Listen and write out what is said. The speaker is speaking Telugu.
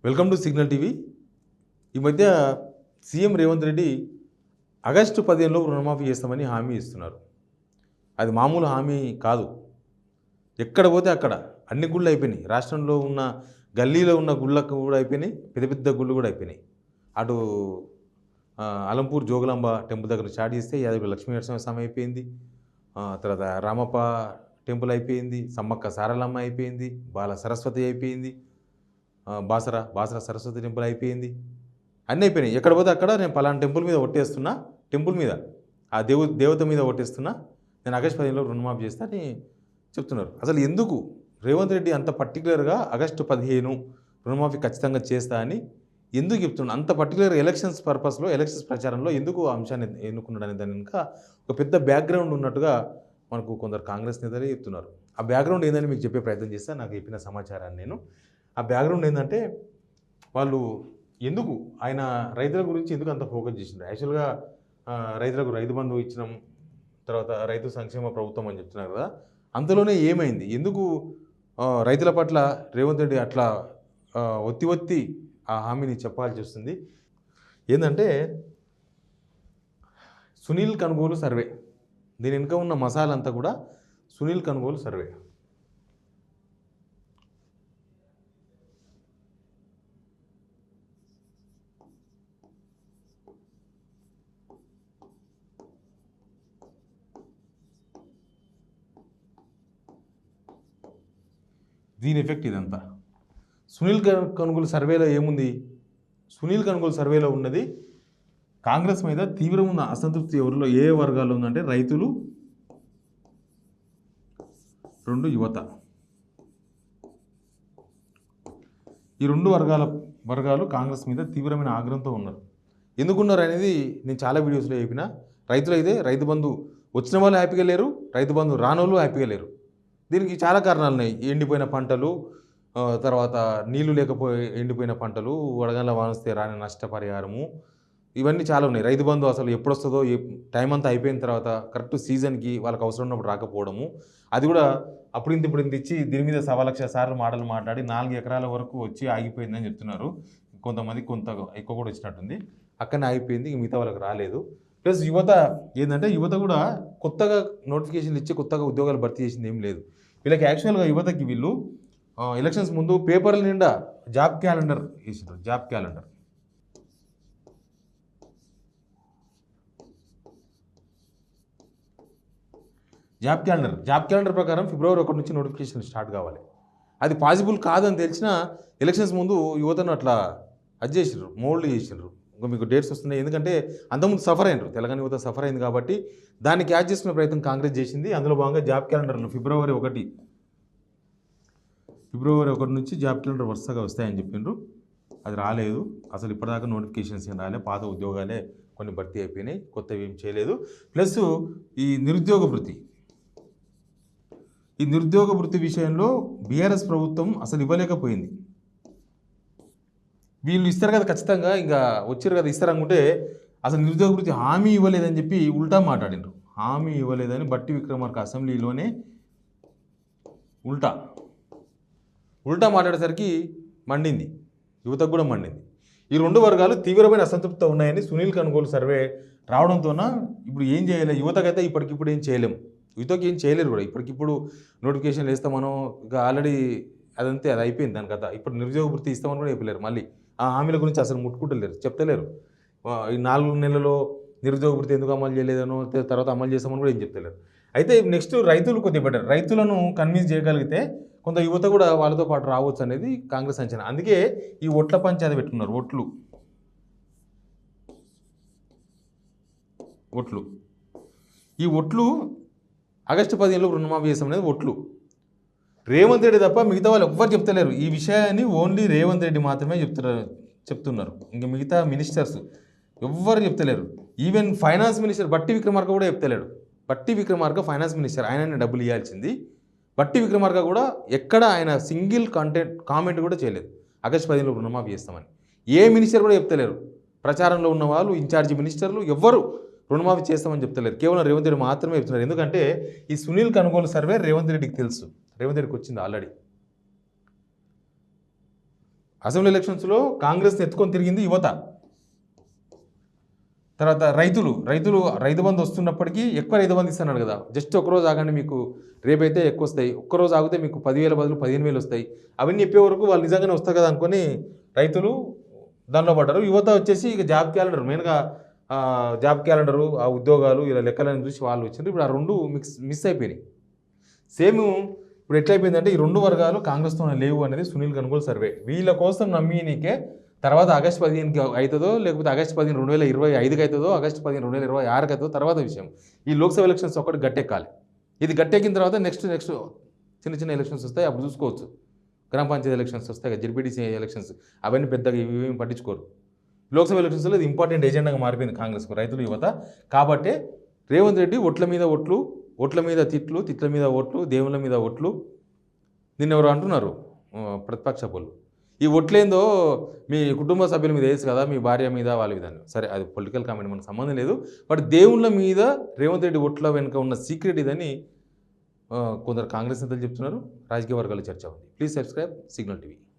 Welcome to signal TV. ఈ మధ్య సీఎం రేవంత్ రెడ్డి ఆగస్టు 15లో రుణమాఫీ చేస్తామని హామీ ఇస్తున్నారు. అది మామూలు హామీ కాదు. ఎక్కడ పోతే అక్కడ అన్ని గుళ్ళు అయిపోయినాయి. రాష్ట్రంలో ఉన్న గల్లీలో ఉన్న గుళ్ళకు కూడా అయిపోయినాయి, పెద్ద పెద్ద గుళ్ళు కూడా అయిపోయినాయి. అటు అలంపూర్ జోగులాంబ టెంపుల్ దగ్గర స్టార్ట్ చేస్తే యాదగిరి లక్ష్మీ నరసింహస్వామి అయిపోయింది, తర్వాత రామప్ప టెంపుల్ అయిపోయింది, సమ్మక్క సారలమ్మ అయిపోయింది, బాల సరస్వతి అయిపోయింది, బాసర సరస్వతి టెంపుల్ అయిపోయింది. అన్నీ అయిపోయినాయి. ఎక్కడ పోతే అక్కడ నేను పలానా టెంపుల్ మీద ఒట్టేస్తున్నా, టెంపుల్ మీద ఆ దేవత మీద ఒట్టేస్తున్నా, నేను ఆగస్టు 15లో రుణమాఫీ చేస్తా అని చెప్తున్నారు. అసలు ఎందుకు రేవంత్ రెడ్డి అంత పర్టికులర్గా ఆగస్టు 15 రుణమాఫీ ఖచ్చితంగా చేస్తా అని ఎందుకు చెప్తున్నాడు? అంత పర్టికులర్ ఎలక్షన్స్ పర్పస్లో, ఎలక్షన్స్ ప్రచారంలో ఎందుకు ఆ అంశాన్ని ఎన్నుకున్నాడనే దాని వెనుక ఒక పెద్ద బ్యాక్గ్రౌండ్ ఉన్నట్టుగా మనకు కొందరు కాంగ్రెస్ నేతలే చెప్తున్నారు. ఆ బ్యాక్గ్రౌండ్ ఏందని మీకు చెప్పే ప్రయత్నం చేస్తా. నాకు చెప్పిన సమాచారాన్ని నేను ఆ బ్యాక్గ్రౌండ్ ఏంటంటే, వాళ్ళు ఎందుకు ఆయన రైతుల గురించి ఎందుకు అంత ఫోకస్ చేసిండ్రు? యాక్చువల్గా రైతులకు రైతు బంధువు ఇచ్చినాం, తర్వాత రైతు సంక్షేమ ప్రభుత్వం అని చెప్తున్నారు కదా, అంతలోనే ఏమైంది? ఎందుకు రైతుల పట్ల రేవంత్ రెడ్డి అట్లా ఒత్తి ఆ హామీని చెప్పాల్సి వస్తుంది? ఏంటంటే సునీల్ కనుగోలు సర్వే, దీని వెనుక ఉన్న మసాలా అంతా కూడా సునీల్ కనుగోలు సర్వే. దీని ఎఫెక్ట్ ఇదంతా. సునీల్ కనుగోలు సర్వేలో ఏముంది? సునీల్ కనుగోలు సర్వేలో ఉన్నది కాంగ్రెస్ మీద తీవ్రమైన అసంతృప్తి ఎవరిలో, ఏ వర్గాల్లో ఉందంటే రైతులు, 2 యువత. ఈ 2 వర్గాలు కాంగ్రెస్ మీద తీవ్రమైన ఆగ్రహంతో ఉన్నారు. ఎందుకున్నారు అనేది నేను చాలా వీడియోస్లో చెప్పిన. రైతులు అయితే రైతు బంధు వచ్చిన వాళ్ళు హ్యాపీగా లేరు, రైతు బంధు రానోళ్ళు హ్యాపీగా లేరు. దీనికి చాలా కారణాలు ఉన్నాయి. ఎండిపోయిన పంటలు, తర్వాత నీళ్లు లేకపోయి ఎండిపోయిన పంటలు, వడగండ్ల వానొస్తే రాని నష్టపరిహారము, ఇవన్నీ చాలా ఉన్నాయి. రైతు బంధు అసలు ఎప్పుడు వస్తుందో, టైం అంతా అయిపోయిన తర్వాత కరెక్ట్ సీజన్కి వాళ్ళకి అవసరం ఉన్నప్పుడు రాకపోవడము, అది కూడా అప్పుడు ఇంత ఇచ్చి దీని మీద 1,00,000 సార్లు మాటలు మాట్లాడి 4 ఎకరాల వరకు వచ్చి ఆగిపోయిందని చెప్తున్నారు. కొంతమంది కొంత ఎక్కువ కూడా వచ్చినట్టుంది, అక్కడనే ఆగిపోయింది, మిగతా వాళ్ళకి రాలేదు. ప్లస్ యువత ఏంటంటే, యువత కూడా కొత్తగా నోటిఫికేషన్లు ఇచ్చి కొత్తగా ఉద్యోగాలు భర్తీ చేసింది ఏం లేదు. వీళ్ళకి యాక్చువల్గా యువతకి వీళ్ళు ఎలక్షన్స్ ముందు పేపర్ల నిండా జాబ్ క్యాలెండర్ వేసిండ్రు. జాబ్ క్యాలెండర్ ప్రకారం ఫిబ్రవరి 1 నుంచి నోటిఫికేషన్ స్టార్ట్ కావాలి. అది పాసిబుల్ కాదని తెలిసిన ఎలక్షన్స్ ముందు యువతను అట్లా అది చేసిండ్రు, మోల్డ్ చేసిండ్రు. ఇంకా మీకు డేట్స్ వస్తున్నాయి, ఎందుకంటే అంతకుముందు సఫర్ అయినరు, తెలంగాణ యువత సఫర్ అయింది కాబట్టి దాన్ని క్యాచ్ చేసుకునే ప్రయత్నం కాంగ్రెస్ చేసింది. అందులో భాగంగా జాబ్ క్యాలెండర్లు ఫిబ్రవరి 1 నుంచి జాబ్ క్యాలెండర్ వరుసగా వస్తాయని చెప్పిండ్రు. అది రాలేదు. అసలు ఇప్పటిదాకా నోటిఫికేషన్స్ ఏం రాలే, పాత ఉద్యోగాలే కొన్ని భర్తీ అయిపోయినాయి, కొత్తవి ఏం చేయలేదు. ప్లస్ ఈ నిరుద్యోగ వృత్తి విషయంలో బీఆర్ఎస్ ప్రభుత్వం అసలు ఇవ్వలేకపోయింది. వీళ్ళు ఇస్తారు కదా ఖచ్చితంగా, ఇంకా వచ్చారు కదా ఇస్తారు అనుకుంటే, అసలు నిరుద్యోగ వృత్తి హామీ ఇవ్వలేదని చెప్పి ఉల్టా మాట్లాడినారు. హామీ ఇవ్వలేదని బట్టి విక్రమార్క అసెంబ్లీలోనే ఉల్టా మాట్లాడేసరికి మండింది, యువతకు కూడా మండింది. ఈ 2 వర్గాలు తీవ్రమైన అసంతృప్తితో ఉన్నాయని సునీల్ కనుగోలు సర్వే రావడంతోన ఇప్పుడు ఏం చేయాలి? యువతకైతే ఇప్పటికిప్పుడు ఏం చేయలేము, యువతకి ఏం చేయలేరు కూడా. ఇప్పటికిప్పుడు నోటిఫికేషన్లు వేస్తామనో, ఇక ఆల్రెడీ అది అయిపోయింది దాని కథ. ఇప్పుడు నిరుద్యోగ వృత్తి ఇస్తామని కూడా చెప్పలేరు. మళ్ళీ ఆ హామీల గురించి అసలు ముట్టుకుంటలేరు, చెప్తలేరు. ఈ 4 నెలల్లో నిరుద్యోగ వృత్తి ఎందుకు అమలు చేయలేదనో, తర్వాత అమలు చేస్తామని కూడా ఏం చెప్తలేరు. అయితే నెక్స్ట్ రైతులు కొద్దిగా బెటర్, రైతులను కన్విన్స్ చేయగలిగితే కొంత యువత కూడా వాళ్ళతో పాటు రావచ్చు అనేది కాంగ్రెస్ అంచనా. అందుకే ఈ ఓట్ల పంచాయతీ పెట్టుకున్నారు. ఈ ఓట్లు ఆగస్టు 15లో రుణమాఫీ చేస్తాం అనేది ఓట్లు. రేవంత్ రెడ్డి తప్ప మిగతా వాళ్ళు ఎవ్వరు చెప్తలేరు ఈ విషయాన్ని. ఓన్లీ రేవంత్ రెడ్డి మాత్రమే చెప్తున్నారు. ఇంకా మిగతా మినిస్టర్స్ ఎవ్వరు చెప్తలేరు. ఈవెన్ ఫైనాన్స్ మినిస్టర్ బట్టి విక్రమార్క కూడా చెప్తలేడు. బట్టి విక్రమార్క ఫైనాన్స్ మినిస్టర్, ఆయననే డబ్బులు ఇవ్వాల్సింది. బట్టి విక్రమార్క కూడా ఎక్కడ ఆయన సింగిల్ కామెంట్ కూడా చేయలేదు ఆగస్టు 15లో రుణమాఫీ చేస్తామని. ఏ మినిస్టర్ కూడా చెప్తలేరు. ప్రచారంలో ఉన్న వాళ్ళు, ఇన్ఛార్జి మినిస్టర్లు ఎవ్వరు రుణమాఫీ చేస్తామని చెప్తలేరు. కేవలం రేవంత్ రెడ్డి మాత్రమే చెప్తున్నారు. ఎందుకంటే ఈ సునీల్ కనుగోలు సర్వే రేవంత్ రెడ్డికి తెలుసు, రేవంత్ రెడ్డికి వచ్చింది ఆల్రెడీ. అసెంబ్లీ ఎలక్షన్స్లో కాంగ్రెస్ని ఎత్తుకొని తిరిగింది యువత. తర్వాత రైతు బంధు వస్తున్నప్పటికీ ఎక్కువ రైతు బంధు ఇస్తున్నాడు కదా. జస్ట్ ఒక్కరోజు ఆగండి, మీకు రేపైతే ఎక్కువ వస్తాయి, ఒక్కరోజు ఆగితే మీకు 10,000 బదులు 15,000 వస్తాయి, అవన్నీ చెప్పే వరకు వాళ్ళు నిజంగానే వస్తాయి కదా అనుకొని రైతులు దానిలో పడ్డారు. యువత వచ్చేసి ఇక జాబ్ క్యాలెండర్, మెయిన్గా జాబ్ క్యాలెండరు, ఆ ఉద్యోగాలు ఇలా లెక్కలను చూసి వాళ్ళు వచ్చిండ్రు. ఇప్పుడు ఆ రెండు మిస్ అయిపోయినాయి. సేమ్ ఇప్పుడు ఎట్లయిపోయిందంటే ఈ రెండు వర్గాలు కాంగ్రెస్తో లేవు అనేది సునీల్ గన్గోల్ సర్వే. వీళ్ళ కోసం నమ్మినీకే తర్వాత ఆగస్టు 15కి అవుతుందో, లేకపోతే ఆగస్టు 15 2025కి అవుతుందో, ఆగస్టు 15 2026కి అవుతుందో తర్వాత విషయం. ఈ లోక్సభ ఎలక్షన్స్ ఒకటి గట్టెక్కాలి. ఇది గట్టెక్కిన తర్వాత నెక్స్ట్ చిన్న చిన్న ఎలక్షన్స్ వస్తాయి, అప్పుడు చూసుకోవచ్చు. గ్రామ పంచాయతీ ఎలక్షన్స్ వస్తాయి, జెడ్పీటీసీ ఎలక్షన్స్, అవన్నీ పెద్దగా ఇవేమి పట్టించుకోరు. లోక్సభ ఎలక్షన్స్లో ఇది ఇంపార్టెంట్ ఎజెండాగా మారిపోయింది కాంగ్రెస్కు, రైతులు, యువత. కాబట్టి రేవంత్ రెడ్డి ఓట్ల మీద ఓట్లు, ఓట్ల మీద తిట్లు, తిట్ల మీద ఓట్లు, దేవుళ్ళ మీద ఓట్లు. నిన్నెవరు అంటున్నారు ప్రతిపక్ష పనులు, ఈ ఓట్లేందో మీ కుటుంబ సభ్యుల మీద వేసు కదా, మీ భార్య మీద వాళ్ళ మీద. సరే, అది పొలిటికల్ కామెంట్, మనకు సంబంధం లేదు. బట్ దేవుళ్ళ మీద రేవంత్ రెడ్డి ఓట్ల వెనుక ఉన్న సీక్రెట్ ఇదని కొందరు కాంగ్రెస్ నేతలు చెప్తున్నారు, రాజకీయ వర్గాల చర్చ ఉంది. Please subscribe signal TV.